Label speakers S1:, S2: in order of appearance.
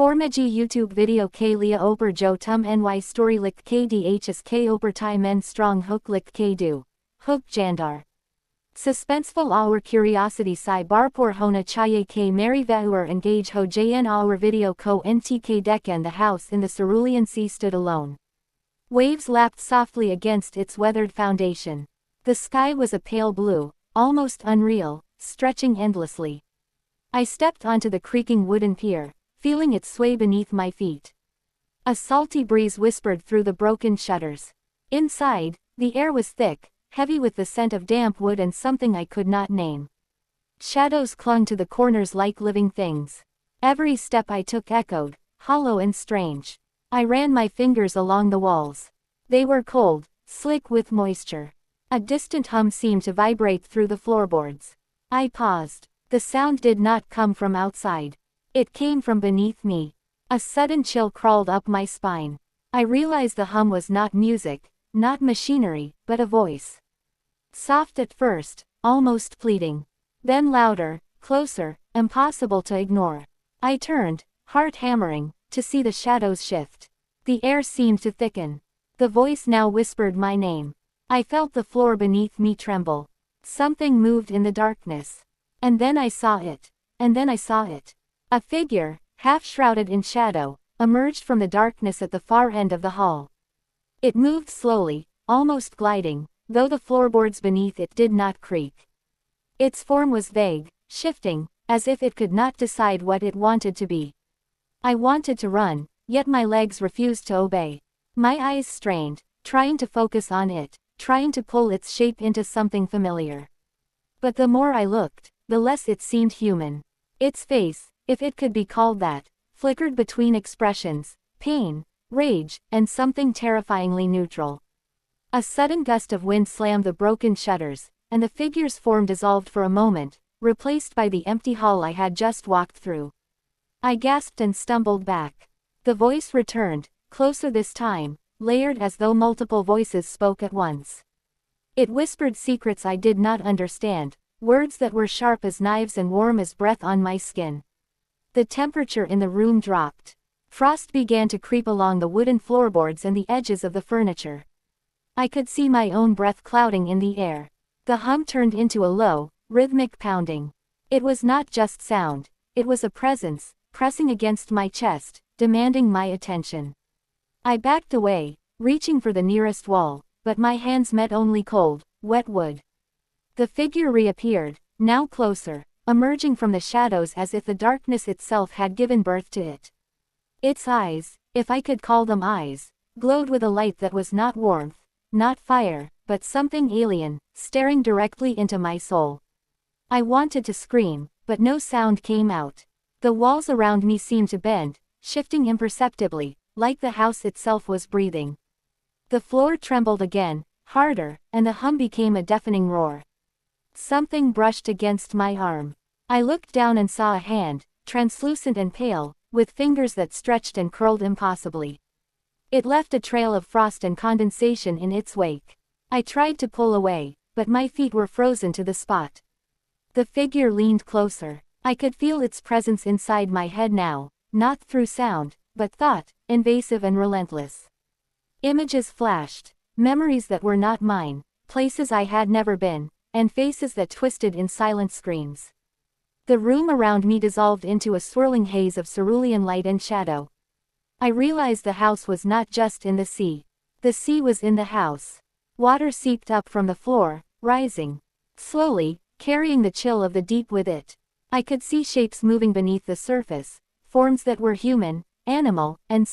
S1: Formaji YouTube video k lia oper jo tum ny story lik kdhs k oper tai men strong hook lik k do. Hook jandar. Suspenseful our curiosity si barpor hona chaye k mary vauer engage ho jn our video ko ntk decken. The house in the Cerulean Sea stood alone. Waves lapped softly against its weathered foundation. The sky was a pale blue, almost unreal, stretching endlessly. I stepped onto the creaking wooden pier, feeling it sway beneath my feet. A salty breeze whispered through the broken shutters. Inside, the air was thick, heavy with the scent of damp wood and something I could not name. Shadows clung to the corners like living things. Every step I took echoed, hollow and strange. I ran my fingers along the walls. They were cold, slick with moisture. A distant hum seemed to vibrate through the floorboards. I paused. The sound did not come from outside. It came from beneath me. A sudden chill crawled up my spine. I realized the hum was not music, not machinery, but a voice. Soft at first, almost pleading. Then louder, closer, impossible to ignore. I turned, heart hammering, to see the shadows shift. The air seemed to thicken. The voice now whispered my name. I felt the floor beneath me tremble. Something moved in the darkness. And then I saw it. And then I saw it. A figure, half shrouded in shadow, emerged from the darkness at the far end of the hall. It moved slowly, almost gliding, though the floorboards beneath it did not creak. Its form was vague, shifting, as if it could not decide what it wanted to be. I wanted to run, yet my legs refused to obey. My eyes strained, trying to focus on it, trying to pull its shape into something familiar. But the more I looked, the less it seemed human. Its face, if it could be called that, flickered between expressions, pain, rage, and something terrifyingly neutral. A sudden gust of wind slammed the broken shutters, and the figure's form dissolved for a moment, replaced by the empty hall I had just walked through. I gasped and stumbled back. The voice returned, closer this time, layered as though multiple voices spoke at once. It whispered secrets I did not understand, words that were sharp as knives and warm as breath on my skin. The temperature in the room dropped. Frost began to creep along the wooden floorboards and the edges of the furniture. I could see my own breath clouding in the air. The hum turned into a low, rhythmic pounding. It was not just sound, it was a presence, pressing against my chest, demanding my attention. I backed away, reaching for the nearest wall, but my hands met only cold, wet wood. The figure reappeared, now closer, emerging from the shadows as if the darkness itself had given birth to it. Its eyes, if I could call them eyes, glowed with a light that was not warmth, not fire, but something alien, staring directly into my soul. I wanted to scream, but no sound came out. The walls around me seemed to bend, shifting imperceptibly, like the house itself was breathing. The floor trembled again, harder, and the hum became a deafening roar. Something brushed against my arm. I looked down and saw a hand, translucent and pale, with fingers that stretched and curled impossibly. It left a trail of frost and condensation in its wake. I tried to pull away, but my feet were frozen to the spot. The figure leaned closer. I could feel its presence inside my head now, not through sound, but thought, invasive and relentless. Images flashed, memories that were not mine, places I had never been, and faces that twisted in silent screams. The room around me dissolved into a swirling haze of cerulean light and shadow. I realized the house was not just in the sea. The sea was in the house. Water seeped up from the floor, rising slowly, carrying the chill of the deep with it. I could see shapes moving beneath the surface, forms that were human, animal, and